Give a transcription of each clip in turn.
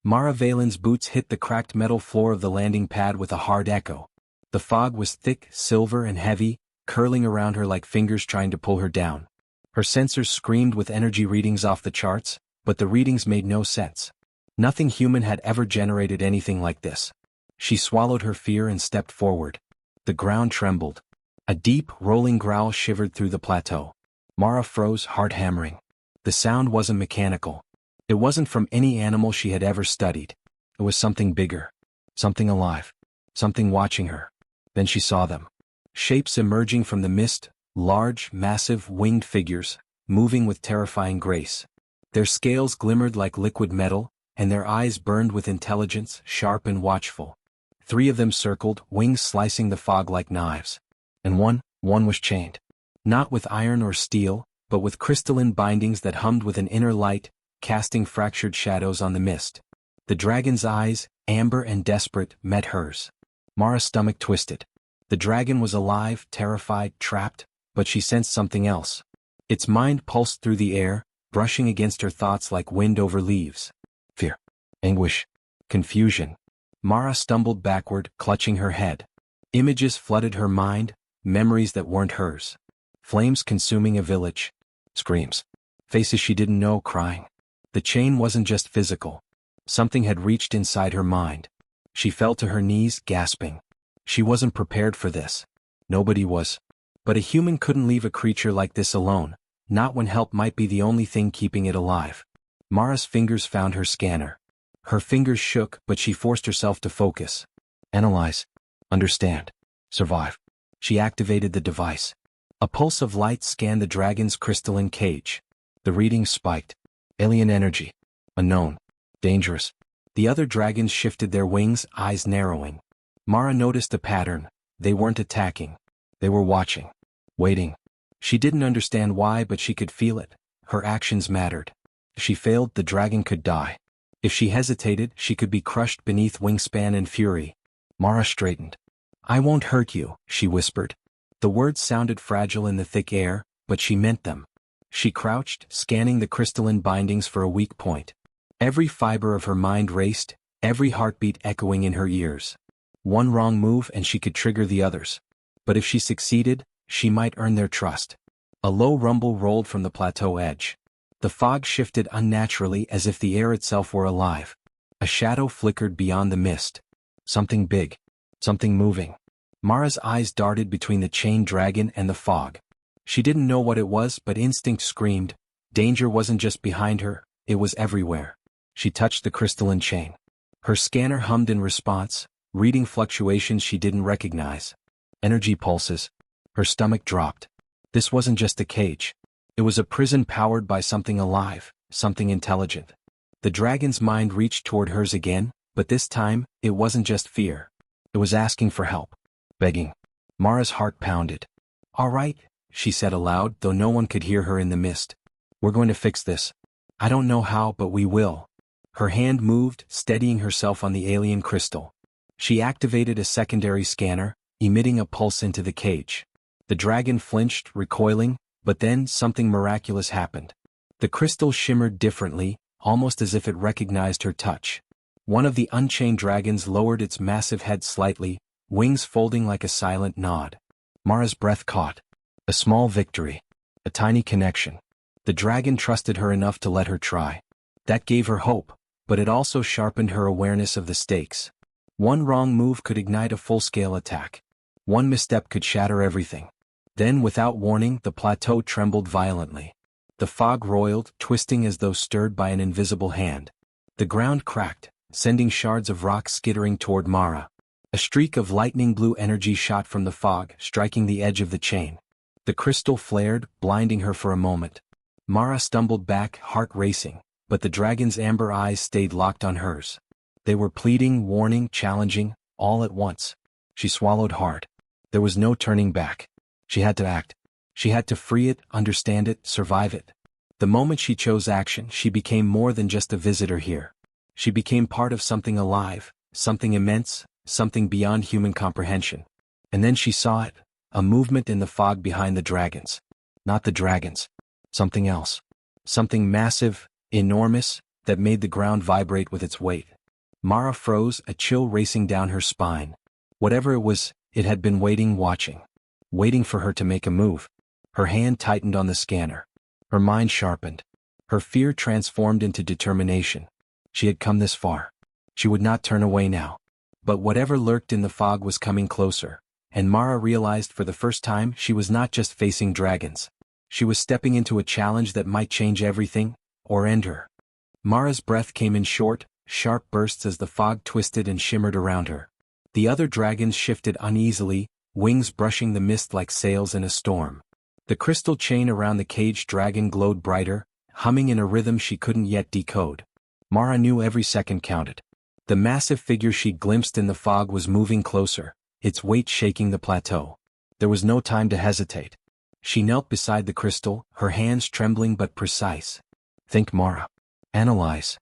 Mara Valen's boots hit the cracked metal floor of the landing pad with a hard echo. The fog was thick, silver and heavy, curling around her like fingers trying to pull her down. Her sensors screamed with energy readings off the charts, but the readings made no sense. Nothing human had ever generated anything like this. She swallowed her fear and stepped forward. The ground trembled. A deep, rolling growl shivered through the plateau. Mara froze, heart hammering. The sound wasn't mechanical. It wasn't from any animal she had ever studied. It was something bigger. Something alive. Something watching her. Then she saw them. Shapes emerging from the mist, large, massive, winged figures, moving with terrifying grace. Their scales glimmered like liquid metal, and their eyes burned with intelligence, sharp and watchful. 3 of them circled, wings slicing the fog like knives. And one was chained. Not with iron or steel, but with crystalline bindings that hummed with an inner light, casting fractured shadows on the mist. The dragon's eyes, amber and desperate, met hers. Mara's stomach twisted. The dragon was alive, terrified, trapped, but she sensed something else. Its mind pulsed through the air, brushing against her thoughts like wind over leaves. Fear, anguish, confusion. Mara stumbled backward, clutching her head. Images flooded her mind, memories that weren't hers. Flames consuming a village. Screams. Faces she didn't know crying. The chain wasn't just physical. Something had reached inside her mind. She fell to her knees, gasping. She wasn't prepared for this. Nobody was. But a human couldn't leave a creature like this alone, not when help might be the only thing keeping it alive. Mara's fingers found her scanner. Her fingers shook, but she forced herself to focus. Analyze. Understand. Survive. She activated the device. A pulse of light scanned the dragon's crystalline cage. The readings spiked. Alien energy. Unknown. Dangerous. The other dragons shifted their wings, eyes narrowing. Mara noticed a pattern. They weren't attacking. They were watching. Waiting. She didn't understand why, but she could feel it. Her actions mattered. If she failed, the dragon could die. If she hesitated, she could be crushed beneath wingspan and fury. Mara straightened. I won't hurt you, she whispered. The words sounded fragile in the thick air, but she meant them. She crouched, scanning the crystalline bindings for a weak point. Every fiber of her mind raced, every heartbeat echoing in her ears. One wrong move and she could trigger the others. But if she succeeded, she might earn their trust. A low rumble rolled from the plateau edge. The fog shifted unnaturally as if the air itself were alive. A shadow flickered beyond the mist. Something big. Something moving. Mara's eyes darted between the chained dragon and the fog. She didn't know what it was, but instinct screamed. Danger wasn't just behind her, it was everywhere. She touched the crystalline chain. Her scanner hummed in response, reading fluctuations she didn't recognize. Energy pulses. Her stomach dropped. This wasn't just a cage. It was a prison powered by something alive, something intelligent. The dragon's mind reached toward hers again, but this time, it wasn't just fear. It was asking for help. Begging. Mara's heart pounded. All right, she said aloud, though no one could hear her in the mist. We're going to fix this. I don't know how, but we will. Her hand moved, steadying herself on the alien crystal. She activated a secondary scanner, emitting a pulse into the cage. The dragon flinched, recoiling, but then something miraculous happened. The crystal shimmered differently, almost as if it recognized her touch. One of the unchained dragons lowered its massive head slightly, wings folding like a silent nod. Mara's breath caught. A small victory. A tiny connection. The dragon trusted her enough to let her try. That gave her hope, but it also sharpened her awareness of the stakes. One wrong move could ignite a full-scale attack. One misstep could shatter everything. Then, without warning, the plateau trembled violently. The fog roiled, twisting as though stirred by an invisible hand. The ground cracked, sending shards of rock skittering toward Mara. A streak of lightning blue energy shot from the fog, striking the edge of the chain. The crystal flared, blinding her for a moment. Mara stumbled back, heart racing, but the dragon's amber eyes stayed locked on hers. They were pleading, warning, challenging, all at once. She swallowed hard. There was no turning back. She had to act. She had to free it, understand it, survive it. The moment she chose action, she became more than just a visitor here. She became part of something alive, something immense, something beyond human comprehension. And then she saw it, a movement in the fog behind the dragons. Not the dragons. Something else. Something massive, enormous, that made the ground vibrate with its weight. Mara froze, a chill racing down her spine. Whatever it was, it had been waiting, waiting for her to make a move. Her hand tightened on the scanner. Her mind sharpened. Her fear transformed into determination. She had come this far. She would not turn away now. But whatever lurked in the fog was coming closer, and Mara realized for the first time she was not just facing dragons. She was stepping into a challenge that might change everything, or end her. Mara's breath came in short, sharp bursts as the fog twisted and shimmered around her. The other dragons shifted uneasily, wings brushing the mist like sails in a storm. The crystal chain around the caged dragon glowed brighter, humming in a rhythm she couldn't yet decode. Mara knew every second counted. The massive figure she glimpsed in the fog was moving closer, its weight shaking the plateau. There was no time to hesitate. She knelt beside the crystal, her hands trembling but precise. Think, Mara. Analyze.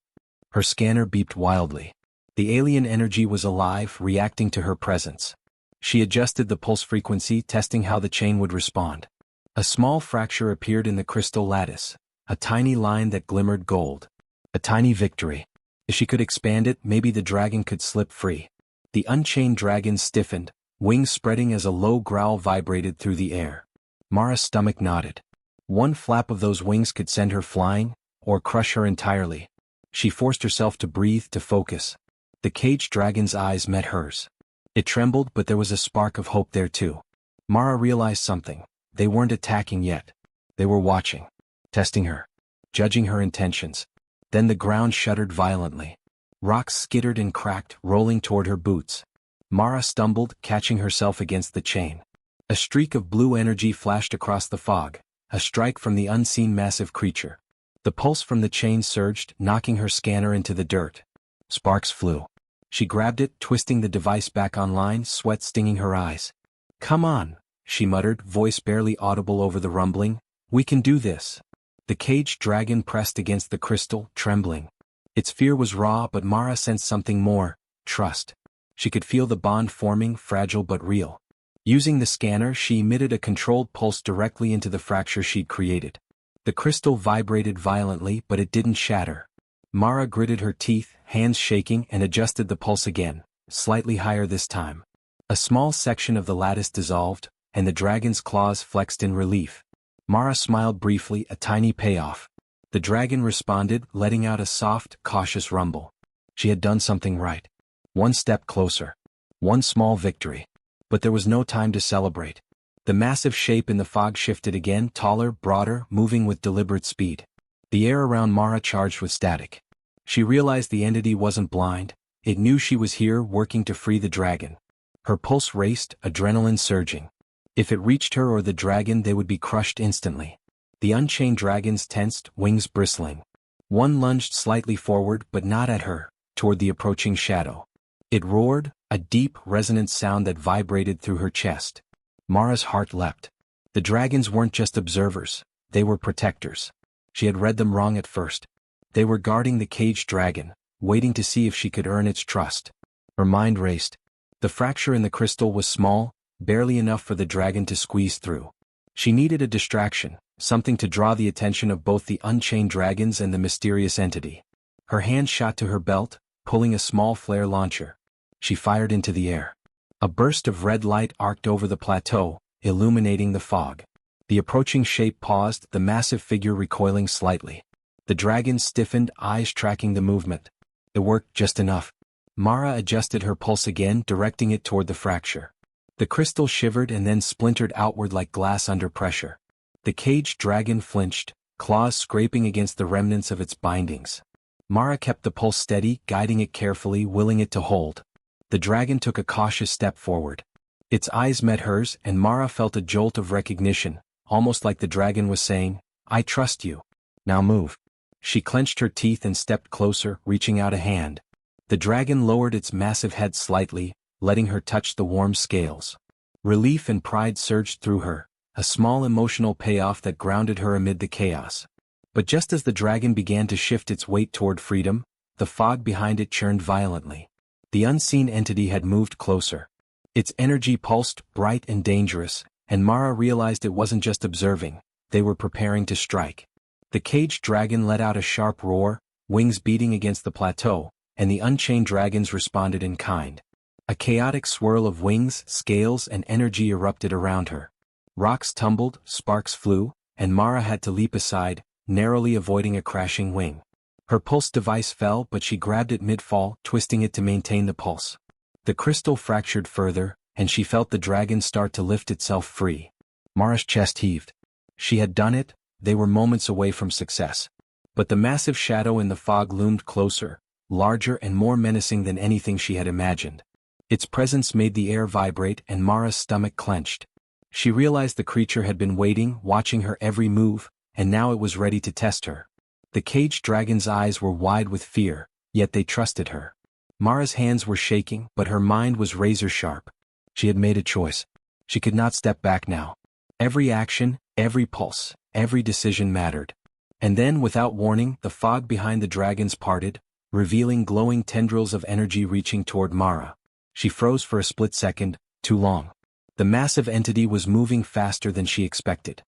Her scanner beeped wildly. The alien energy was alive, reacting to her presence. She adjusted the pulse frequency, testing how the chain would respond. A small fracture appeared in the crystal lattice, a tiny line that glimmered gold. A tiny victory. If she could expand it, maybe the dragon could slip free. The unchained dragon stiffened, wings spreading as a low growl vibrated through the air. Mara's stomach nodded. One flap of those wings could send her flying, or crush her entirely. She forced herself to breathe, to focus. The caged dragon's eyes met hers. It trembled, but there was a spark of hope there too. Mara realized something. They weren't attacking yet. They were watching. Testing her. Judging her intentions. Then the ground shuddered violently. Rocks skittered and cracked, rolling toward her boots. Mara stumbled, catching herself against the chain. A streak of blue energy flashed across the fog, a strike from the unseen massive creature. The pulse from the chain surged, knocking her scanner into the dirt. Sparks flew. She grabbed it, twisting the device back online, sweat stinging her eyes. "Come on," she muttered, voice barely audible over the rumbling. "We can do this." The caged dragon pressed against the crystal, trembling. Its fear was raw, but Mara sensed something more: trust. She could feel the bond forming, fragile but real. Using the scanner, she emitted a controlled pulse directly into the fracture she'd created. The crystal vibrated violently, but it didn't shatter. Mara gritted her teeth, hands shaking, and adjusted the pulse again, slightly higher this time. A small section of the lattice dissolved, and the dragon's claws flexed in relief. Mara smiled briefly, a tiny payoff. The dragon responded, letting out a soft, cautious rumble. She had done something right. One step closer. One small victory. But there was no time to celebrate. The massive shape in the fog shifted again, taller, broader, moving with deliberate speed. The air around Mara charged with static. She realized the entity wasn't blind. It knew she was here, working to free the dragon. Her pulse raced, adrenaline surging. If it reached her or the dragon, they would be crushed instantly. The unchained dragons tensed, wings bristling. One lunged slightly forward, but not at her, toward the approaching shadow. It roared, a deep, resonant sound that vibrated through her chest. Mara's heart leapt. The dragons weren't just observers, they were protectors. She had read them wrong at first. They were guarding the caged dragon, waiting to see if she could earn its trust. Her mind raced. The fracture in the crystal was small, barely enough for the dragon to squeeze through. She needed a distraction, something to draw the attention of both the unchained dragons and the mysterious entity. Her hand shot to her belt, pulling a small flare launcher. She fired into the air. A burst of red light arced over the plateau, illuminating the fog. The approaching shape paused, the massive figure recoiling slightly. The dragon stiffened, eyes tracking the movement. It worked just enough. Mara adjusted her pulse again, directing it toward the fracture. The crystal shivered and then splintered outward like glass under pressure. The caged dragon flinched, claws scraping against the remnants of its bindings. Mara kept the pulse steady, guiding it carefully, willing it to hold. The dragon took a cautious step forward. Its eyes met hers, and Mara felt a jolt of recognition, almost like the dragon was saying, "I trust you. Now move." She clenched her teeth and stepped closer, reaching out a hand. The dragon lowered its massive head slightly, letting her touch the warm scales. Relief and pride surged through her, a small emotional payoff that grounded her amid the chaos. But just as the dragon began to shift its weight toward freedom, the fog behind it churned violently. The unseen entity had moved closer. Its energy pulsed, bright and dangerous, and Mara realized it wasn't just observing, they were preparing to strike. The caged dragon let out a sharp roar, wings beating against the plateau, and the unchained dragons responded in kind. A chaotic swirl of wings, scales, and energy erupted around her. Rocks tumbled, sparks flew, and Mara had to leap aside, narrowly avoiding a crashing wing. Her pulse device fell, but she grabbed it mid-fall, twisting it to maintain the pulse. The crystal fractured further, and she felt the dragon start to lift itself free. Mara's chest heaved. She had done it, they were moments away from success. But the massive shadow in the fog loomed closer, larger and more menacing than anything she had imagined. Its presence made the air vibrate and Mara's stomach clenched. She realized the creature had been waiting, watching her every move, and now it was ready to test her. The caged dragon's eyes were wide with fear, yet they trusted her. Mara's hands were shaking, but her mind was razor-sharp. She had made a choice. She could not step back now. Every action, every pulse, every decision mattered. And then, without warning, the fog behind the dragons parted, revealing glowing tendrils of energy reaching toward Mara. She froze for a split second, too long. The massive entity was moving faster than she expected.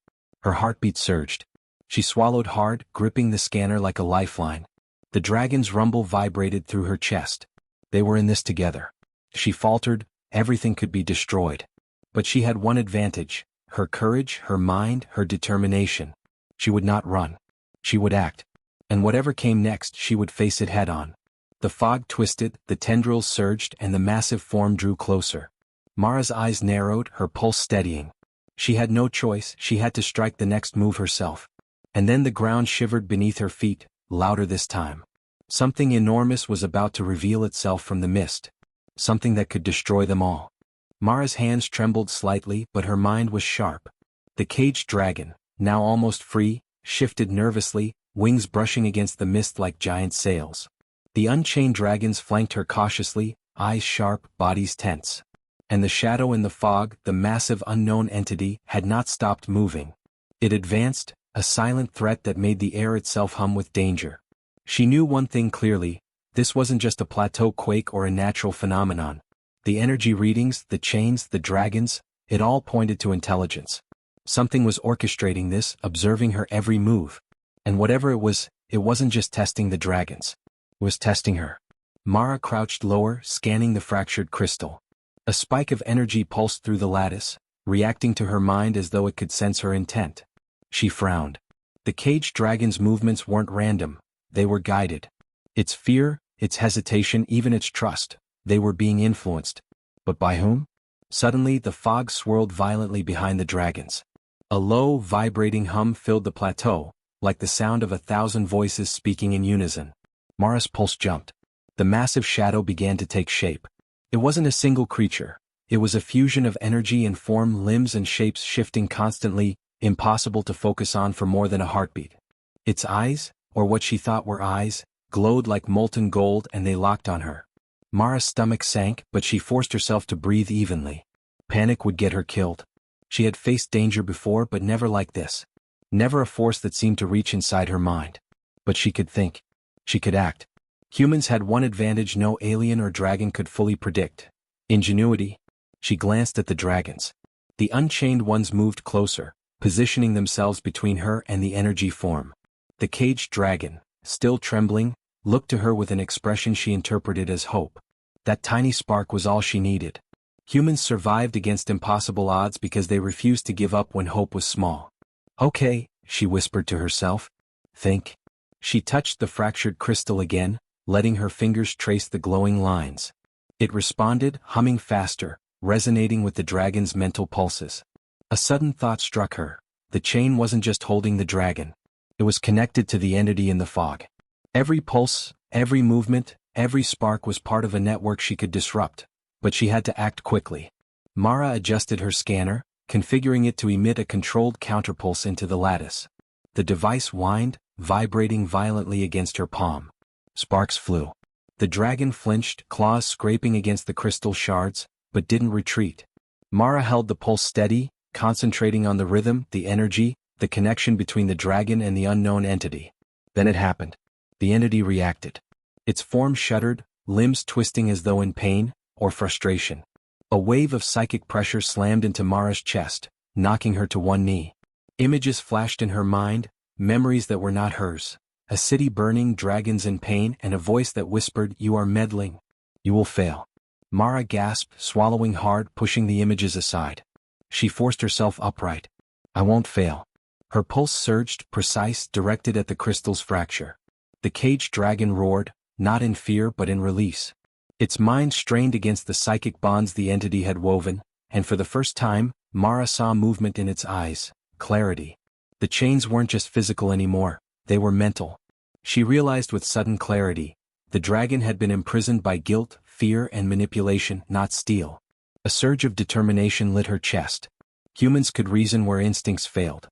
Her heartbeat surged. She swallowed hard, gripping the scanner like a lifeline. The dragon's rumble vibrated through her chest. They were in this together. She faltered, everything could be destroyed. But she had one advantage: her courage, her mind, her determination. She would not run. She would act. And whatever came next, she would face it head-on. The fog twisted, the tendrils surged, and the massive form drew closer. Mara's eyes narrowed, her pulse steadying. She had no choice, she had to strike the next move herself. And then the ground shivered beneath her feet, louder this time. Something enormous was about to reveal itself from the mist. Something that could destroy them all. Mara's hands trembled slightly, but her mind was sharp. The caged dragon, now almost free, shifted nervously, wings brushing against the mist like giant sails. The unchained dragons flanked her cautiously, eyes sharp, bodies tense. And the shadow in the fog, the massive unknown entity, had not stopped moving. It advanced, a silent threat that made the air itself hum with danger. She knew one thing clearly: this wasn't just a plateau quake or a natural phenomenon. The energy readings, the chains, the dragons, it all pointed to intelligence. Something was orchestrating this, observing her every move. And whatever it wasn't just testing the dragons. It was testing her. Mara crouched lower, scanning the fractured crystal. A spike of energy pulsed through the lattice, reacting to her mind as though it could sense her intent. She frowned. The caged dragon's movements weren't random, they were guided. Its fear, its hesitation, even its trust, they were being influenced. But by whom? Suddenly the fog swirled violently behind the dragons. A low, vibrating hum filled the plateau, like the sound of 1,000 voices speaking in unison. Mara's pulse jumped. The massive shadow began to take shape. It wasn't a single creature. It was a fusion of energy and form, limbs and shapes shifting constantly, impossible to focus on for more than a heartbeat. Its eyes, or what she thought were eyes, glowed like molten gold, and they locked on her. Mara's stomach sank, but she forced herself to breathe evenly. Panic would get her killed. She had faced danger before, but never like this. Never a force that seemed to reach inside her mind. But she could think. She could act. Humans had one advantage no alien or dragon could fully predict: ingenuity. She glanced at the dragons. The unchained ones moved closer, positioning themselves between her and the energy form. The caged dragon, still trembling, looked to her with an expression she interpreted as hope. That tiny spark was all she needed. Humans survived against impossible odds because they refused to give up when hope was small. Okay, she whispered to herself. Think. She touched the fractured crystal again, letting her fingers trace the glowing lines. It responded, humming faster, resonating with the dragon's mental pulses. A sudden thought struck her. The chain wasn't just holding the dragon. It was connected to the entity in the fog. Every pulse, every movement, every spark was part of a network she could disrupt. But she had to act quickly. Mara adjusted her scanner, configuring it to emit a controlled counterpulse into the lattice. The device whined, vibrating violently against her palm. Sparks flew. The dragon flinched, claws scraping against the crystal shards, but didn't retreat. Mara held the pulse steady, concentrating on the rhythm, the energy, the connection between the dragon and the unknown entity. Then it happened. The entity reacted. Its form shuddered, limbs twisting as though in pain or frustration. A wave of psychic pressure slammed into Mara's chest, knocking her to one knee. Images flashed in her mind, memories that were not hers. A city burning, dragons in pain, and a voice that whispered, "You are meddling. You will fail." Mara gasped, swallowing hard, pushing the images aside. She forced herself upright. "I won't fail." Her pulse surged, precise, directed at the crystal's fracture. The caged dragon roared, not in fear but in release. Its mind strained against the psychic bonds the entity had woven, and for the first time, Mara saw movement in its eyes, clarity. The chains weren't just physical anymore, they were mental. She realized with sudden clarity, the dragon had been imprisoned by guilt, fear, and manipulation, not steel. A surge of determination lit her chest. Humans could reason where instincts failed.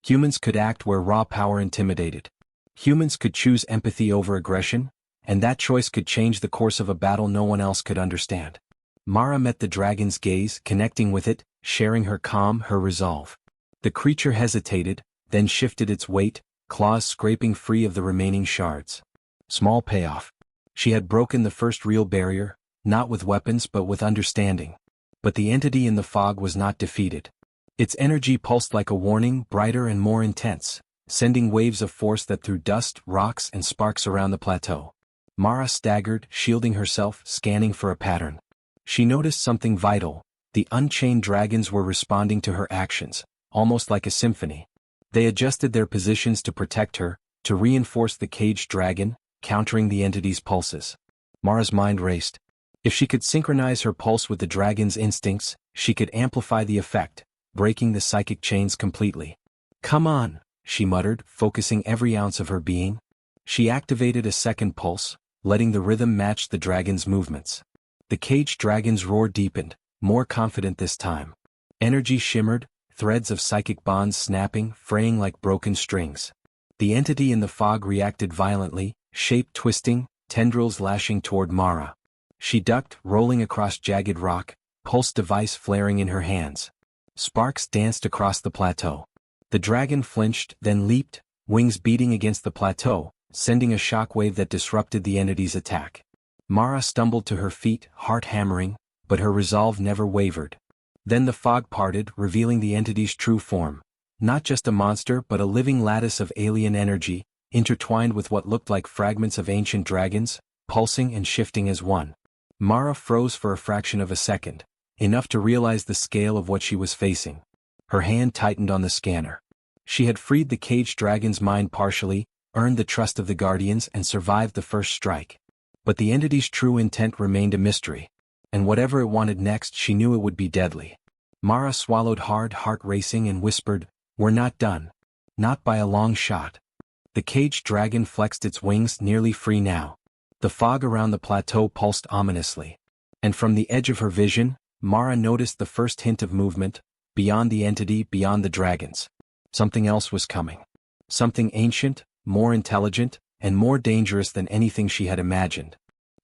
Humans could act where raw power intimidated. Humans could choose empathy over aggression, and that choice could change the course of a battle no one else could understand. Mara met the dragon's gaze, connecting with it, sharing her calm, her resolve. The creature hesitated, then shifted its weight, claws scraping free of the remaining shards. Small payoff. She had broken the first real barrier, not with weapons but with understanding. But the entity in the fog was not defeated. Its energy pulsed like a warning, brighter and more intense, sending waves of force that threw dust, rocks, and sparks around the plateau. Mara staggered, shielding herself, scanning for a pattern. She noticed something vital. The unchained dragons were responding to her actions, almost like a symphony. They adjusted their positions to protect her, to reinforce the caged dragon, countering the entity's pulses. Mara's mind raced. If she could synchronize her pulse with the dragon's instincts, she could amplify the effect, breaking the psychic chains completely. "Come on," she muttered, focusing every ounce of her being. She activated a second pulse, letting the rhythm match the dragon's movements. The caged dragon's roar deepened, more confident this time. Energy shimmered, threads of psychic bonds snapping, fraying like broken strings. The entity in the fog reacted violently, shape twisting, tendrils lashing toward Mara. She ducked, rolling across jagged rock, pulse device flaring in her hands. Sparks danced across the plateau. The dragon flinched, then leaped, wings beating against the plateau, sending a shockwave that disrupted the entity's attack. Mara stumbled to her feet, heart hammering, but her resolve never wavered. Then the fog parted, revealing the entity's true form. Not just a monster but a living lattice of alien energy, intertwined with what looked like fragments of ancient dragons, pulsing and shifting as one. Mara froze for a fraction of a second, enough to realize the scale of what she was facing. Her hand tightened on the scanner. She had freed the caged dragon's mind partially, earned the trust of the guardians, and survived the first strike. But the entity's true intent remained a mystery. And whatever it wanted next, she knew it would be deadly. Mara swallowed hard, heart racing, and whispered, "We're not done. Not by a long shot." The caged dragon flexed its wings, nearly free now. The fog around the plateau pulsed ominously. And from the edge of her vision, Mara noticed the first hint of movement, beyond the entity, beyond the dragons. Something else was coming. Something ancient, more intelligent, and more dangerous than anything she had imagined.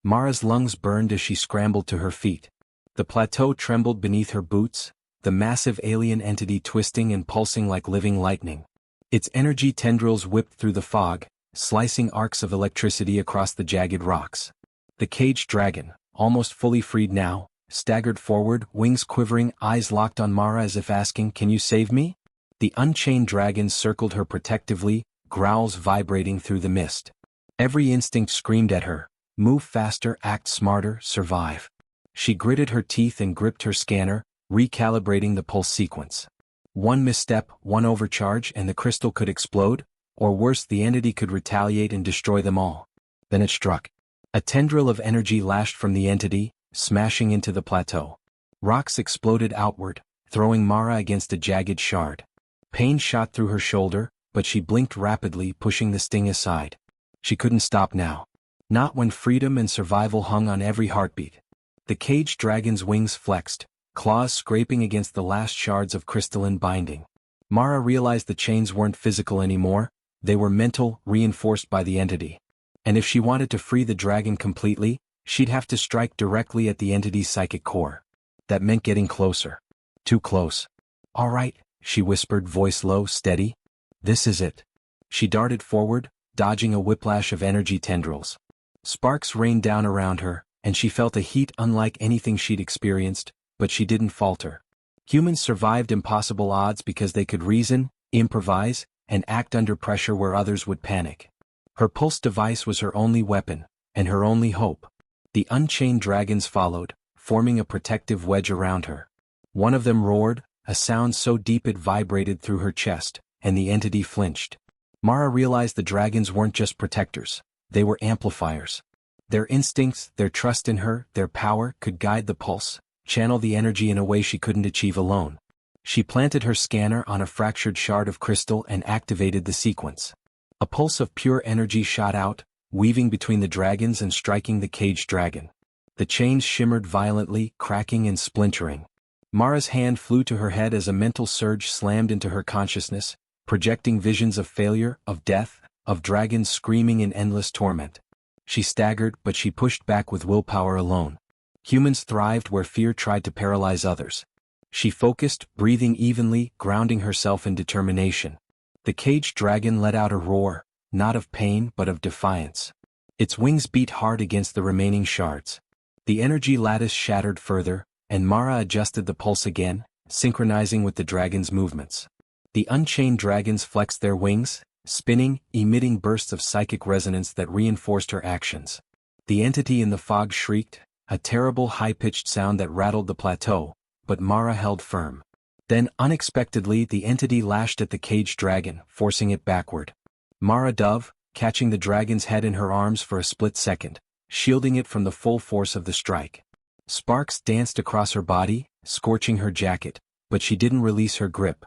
Mara's lungs burned as she scrambled to her feet. The plateau trembled beneath her boots, the massive alien entity twisting and pulsing like living lightning. Its energy tendrils whipped through the fog, slicing arcs of electricity across the jagged rocks. The caged dragon, almost fully freed now, staggered forward, wings quivering, eyes locked on Mara as if asking, "Can you save me?" The unchained dragon circled her protectively, growls vibrating through the mist. Every instinct screamed at her, "Move faster, act smarter, survive." She gritted her teeth and gripped her scanner, recalibrating the pulse sequence. One misstep, one overcharge, and the crystal could explode, or worse, the entity could retaliate and destroy them all. Then it struck. A tendril of energy lashed from the entity, smashing into the plateau. Rocks exploded outward, throwing Mara against a jagged shard. Pain shot through her shoulder, but she blinked rapidly, pushing the sting aside. She couldn't stop now. Not when freedom and survival hung on every heartbeat. The caged dragon's wings flexed, claws scraping against the last shards of crystalline binding. Mara realized the chains weren't physical anymore, they were mental, reinforced by the entity. And if she wanted to free the dragon completely, she'd have to strike directly at the entity's psychic core. That meant getting closer. Too close. "All right," she whispered, voice low, steady. "This is it." She darted forward, dodging a whiplash of energy tendrils. Sparks rained down around her, and she felt a heat unlike anything she'd experienced, but she didn't falter. Humans survived impossible odds because they could reason, improvise, and act under pressure where others would panic. Her pulse device was her only weapon, and her only hope. The unchained dragons followed, forming a protective wedge around her. One of them roared, a sound so deep it vibrated through her chest, and the entity flinched. Mara realized the dragons weren't just protectors, they were amplifiers. Their instincts, their trust in her, their power could guide the pulse, channel the energy in a way she couldn't achieve alone. She planted her scanner on a fractured shard of crystal and activated the sequence. A pulse of pure energy shot out, weaving between the dragons and striking the caged dragon. The chains shimmered violently, cracking and splintering. Mara's hand flew to her head as a mental surge slammed into her consciousness, projecting visions of failure, of death, of dragons screaming in endless torment. She staggered, but she pushed back with willpower alone. Humans thrived where fear tried to paralyze others. She focused, breathing evenly, grounding herself in determination. The caged dragon let out a roar, not of pain but of defiance. Its wings beat hard against the remaining shards. The energy lattice shattered further, and Mara adjusted the pulse again, synchronizing with the dragon's movements. The unchained dragons flexed their wings, spinning, emitting bursts of psychic resonance that reinforced her actions. The entity in the fog shrieked, a terrible high-pitched sound that rattled the plateau, but Mara held firm. Then, unexpectedly, the entity lashed at the caged dragon, forcing it backward. Mara dove, catching the dragon's head in her arms for a split second, shielding it from the full force of the strike. Sparks danced across her body, scorching her jacket, but she didn't release her grip.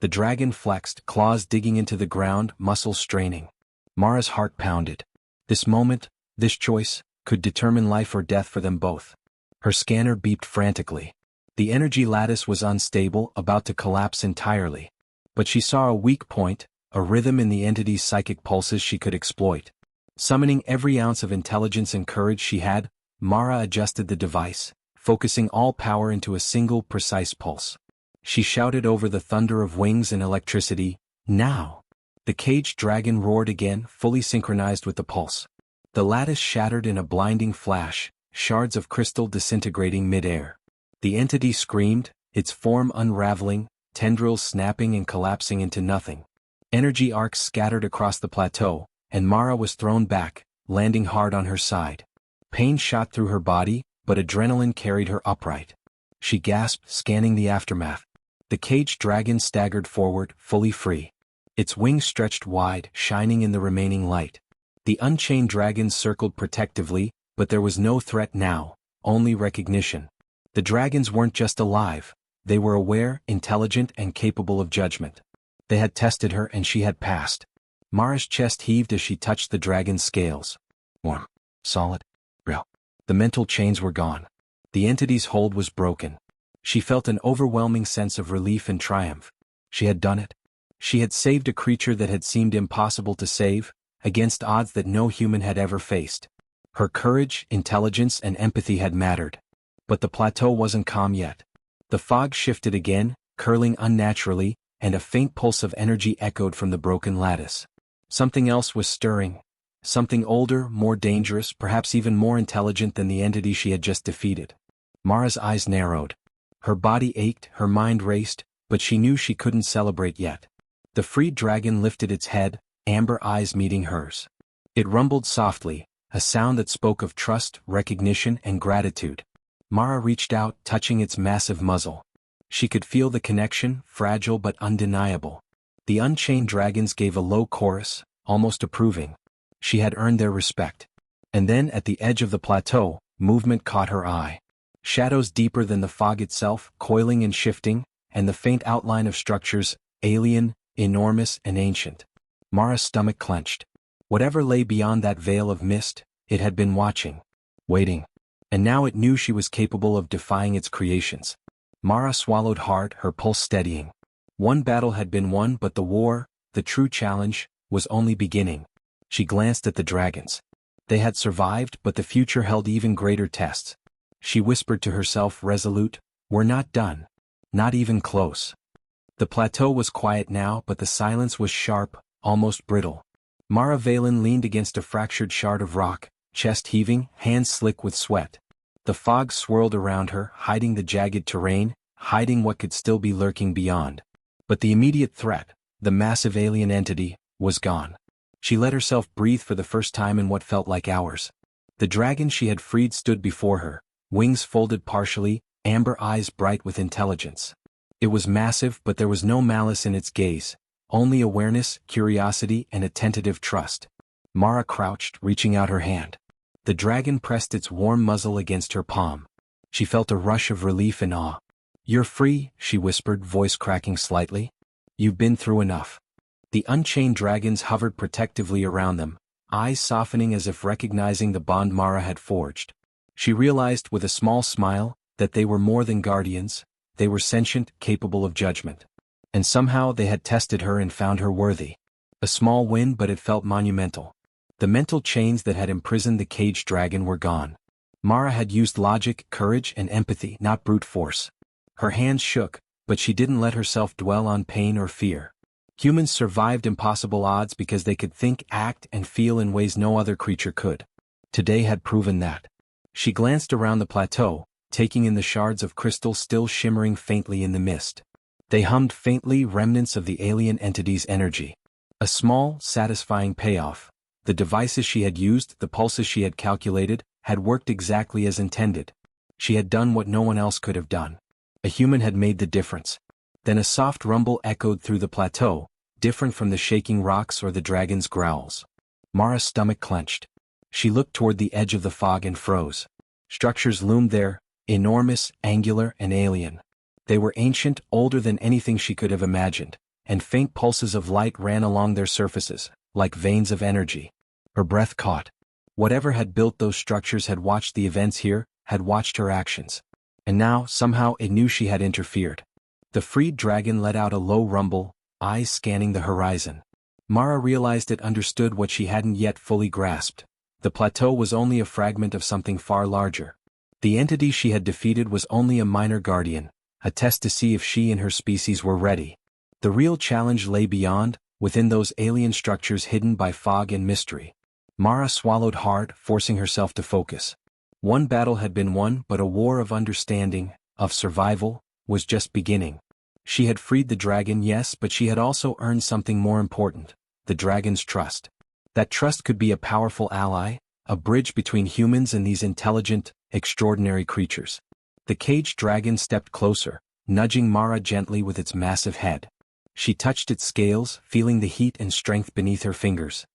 The dragon flexed, claws digging into the ground, muscles straining. Mara's heart pounded. This moment, this choice, could determine life or death for them both. Her scanner beeped frantically. The energy lattice was unstable, about to collapse entirely. But she saw a weak point, a rhythm in the entity's psychic pulses she could exploit. Summoning every ounce of intelligence and courage she had, Mara adjusted the device, focusing all power into a single, precise pulse. She shouted over the thunder of wings and electricity, "Now!" The caged dragon roared again, fully synchronized with the pulse. The lattice shattered in a blinding flash, shards of crystal disintegrating mid-air. The entity screamed, its form unraveling, tendrils snapping and collapsing into nothing. Energy arcs scattered across the plateau, and Mara was thrown back, landing hard on her side. Pain shot through her body, but adrenaline carried her upright. She gasped, scanning the aftermath. The caged dragon staggered forward, fully free. Its wings stretched wide, shining in the remaining light. The unchained dragons circled protectively, but there was no threat now, only recognition. The dragons weren't just alive, they were aware, intelligent, and capable of judgment. They had tested her and she had passed. Mara's chest heaved as she touched the dragon's scales. Warm, solid, real. The mental chains were gone. The entity's hold was broken. She felt an overwhelming sense of relief and triumph. She had done it. She had saved a creature that had seemed impossible to save, against odds that no human had ever faced. Her courage, intelligence, and empathy had mattered. But the plateau wasn't calm yet. The fog shifted again, curling unnaturally, and a faint pulse of energy echoed from the broken lattice. Something else was stirring. Something older, more dangerous, perhaps even more intelligent than the entity she had just defeated. Mara's eyes narrowed. Her body ached, her mind raced, but she knew she couldn't celebrate yet. The freed dragon lifted its head, amber eyes meeting hers. It rumbled softly, a sound that spoke of trust, recognition, and gratitude. Mara reached out, touching its massive muzzle. She could feel the connection, fragile but undeniable. The unchained dragons gave a low chorus, almost approving. She had earned their respect. And then, at the edge of the plateau, movement caught her eye. Shadows deeper than the fog itself, coiling and shifting, and the faint outline of structures, alien, enormous, and ancient. Mara's stomach clenched. Whatever lay beyond that veil of mist, it had been watching. Waiting. And now it knew she was capable of defying its creations. Mara swallowed hard, her pulse steadying. One battle had been won, but the war, the true challenge, was only beginning. She glanced at the dragons. They had survived, but the future held even greater tests. She whispered to herself, resolute, "We're not done. Not even close." The plateau was quiet now, but the silence was sharp, almost brittle. Mara Valen leaned against a fractured shard of rock, chest heaving, hands slick with sweat. The fog swirled around her, hiding the jagged terrain, hiding what could still be lurking beyond. But the immediate threat, the massive alien entity, was gone. She let herself breathe for the first time in what felt like hours. The dragon she had freed stood before her, wings folded partially, amber eyes bright with intelligence. It was massive, but there was no malice in its gaze, only awareness, curiosity, and a tentative trust. Mara crouched, reaching out her hand. The dragon pressed its warm muzzle against her palm. She felt a rush of relief and awe. "You're free," she whispered, voice cracking slightly. "You've been through enough." The unchained dragons hovered protectively around them, eyes softening as if recognizing the bond Mara had forged. She realized with a small smile that they were more than guardians, they were sentient, capable of judgment. And somehow they had tested her and found her worthy. A small win, but it felt monumental. The mental chains that had imprisoned the caged dragon were gone. Mara had used logic, courage, and empathy, not brute force. Her hands shook, but she didn't let herself dwell on pain or fear. Humans survived impossible odds because they could think, act, and feel in ways no other creature could. Today had proven that. She glanced around the plateau, taking in the shards of crystal still shimmering faintly in the mist. They hummed faintly, remnants of the alien entity's energy. A small, satisfying payoff. The devices she had used, the pulses she had calculated, had worked exactly as intended. She had done what no one else could have done. A human had made the difference. Then a soft rumble echoed through the plateau, different from the shaking rocks or the dragon's growls. Mara's stomach clenched. She looked toward the edge of the fog and froze. Structures loomed there, enormous, angular, and alien. They were ancient, older than anything she could have imagined, and faint pulses of light ran along their surfaces, like veins of energy. Her breath caught. Whatever had built those structures had watched the events here, had watched her actions. And now, somehow, it knew she had interfered. The freed dragon let out a low rumble, eyes scanning the horizon. Mara realized it understood what she hadn't yet fully grasped. The plateau was only a fragment of something far larger. The entity she had defeated was only a minor guardian, a test to see if she and her species were ready. The real challenge lay beyond, within those alien structures hidden by fog and mystery. Mara swallowed hard, forcing herself to focus. One battle had been won, but a war of understanding, of survival, was just beginning. She had freed the dragon, yes, but she had also earned something more important, the dragon's trust. That trust could be a powerful ally, a bridge between humans and these intelligent, extraordinary creatures. The caged dragon stepped closer, nudging Mara gently with its massive head. She touched its scales, feeling the heat and strength beneath her fingers.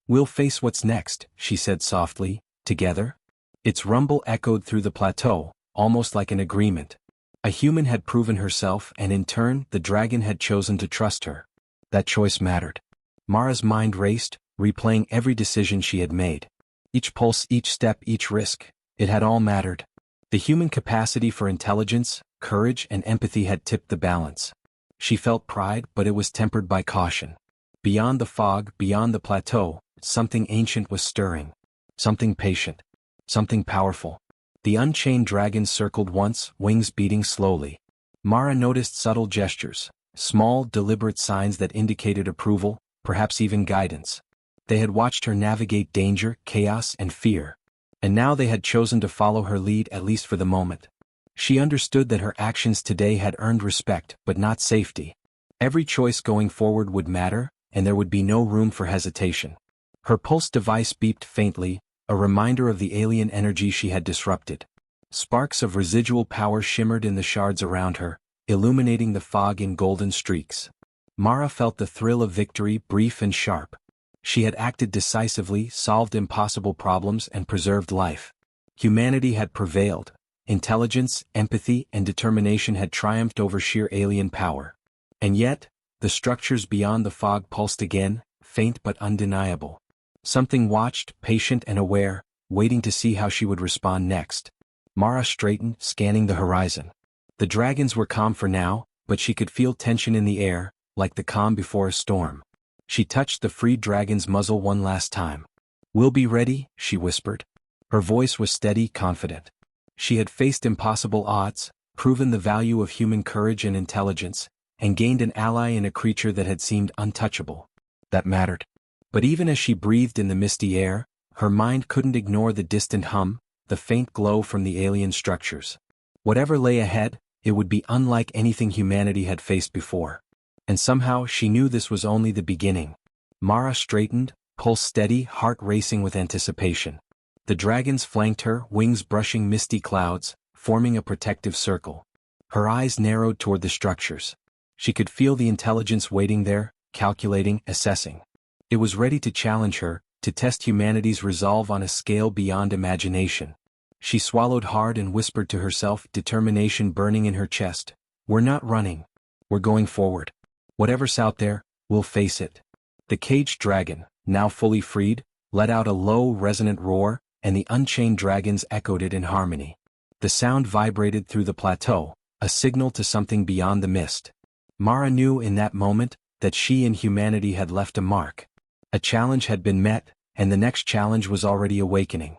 "We'll face what's next," she said softly, "together?" Its rumble echoed through the plateau, almost like an agreement. A human had proven herself, and in turn, the dragon had chosen to trust her. That choice mattered. Mara's mind raced, replaying every decision she had made. Each pulse, each step, each risk, it had all mattered. The human capacity for intelligence, courage, and empathy had tipped the balance. She felt pride, but it was tempered by caution. Beyond the fog, beyond the plateau, something ancient was stirring. Something patient. Something powerful. The unchained dragon circled once, wings beating slowly. Mara noticed subtle gestures, small, deliberate signs that indicated approval, perhaps even guidance. They had watched her navigate danger, chaos, and fear. And now they had chosen to follow her lead, at least for the moment. She understood that her actions today had earned respect, but not safety. Every choice going forward would matter, and there would be no room for hesitation. Her pulse device beeped faintly, a reminder of the alien energy she had disrupted. Sparks of residual power shimmered in the shards around her, illuminating the fog in golden streaks. Mara felt the thrill of victory, brief and sharp. She had acted decisively, solved impossible problems, and preserved life. Humanity had prevailed. Intelligence, empathy, and determination had triumphed over sheer alien power. And yet, the structures beyond the fog pulsed again, faint but undeniable. Something watched, patient and aware, waiting to see how she would respond next. Mara straightened, scanning the horizon. The dragons were calm for now, but she could feel tension in the air, like the calm before a storm. She touched the freed dragon's muzzle one last time. "We'll be ready," she whispered. Her voice was steady, confident. She had faced impossible odds, proven the value of human courage and intelligence, and gained an ally in a creature that had seemed untouchable. That mattered. But even as she breathed in the misty air, her mind couldn't ignore the distant hum, the faint glow from the alien structures. Whatever lay ahead, it would be unlike anything humanity had faced before. And somehow she knew this was only the beginning. Mara straightened, pulse steady, heart racing with anticipation. The dragons flanked her, wings brushing misty clouds, forming a protective circle. Her eyes narrowed toward the structures. She could feel the intelligence waiting there, calculating, assessing. It was ready to challenge her, to test humanity's resolve on a scale beyond imagination. She swallowed hard and whispered to herself, determination burning in her chest. We're not running. We're going forward. Whatever's out there, we'll face it. The caged dragon, now fully freed, let out a low, resonant roar, and the unchained dragons echoed it in harmony. The sound vibrated through the plateau, a signal to something beyond the mist. Mara knew in that moment that she and humanity had left a mark. A challenge had been met, and the next challenge was already awakening.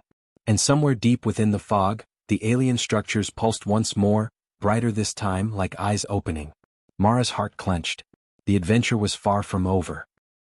And somewhere deep within the fog, the alien structures pulsed once more, brighter this time, like eyes opening. Mara's heart clenched. The adventure was far from over.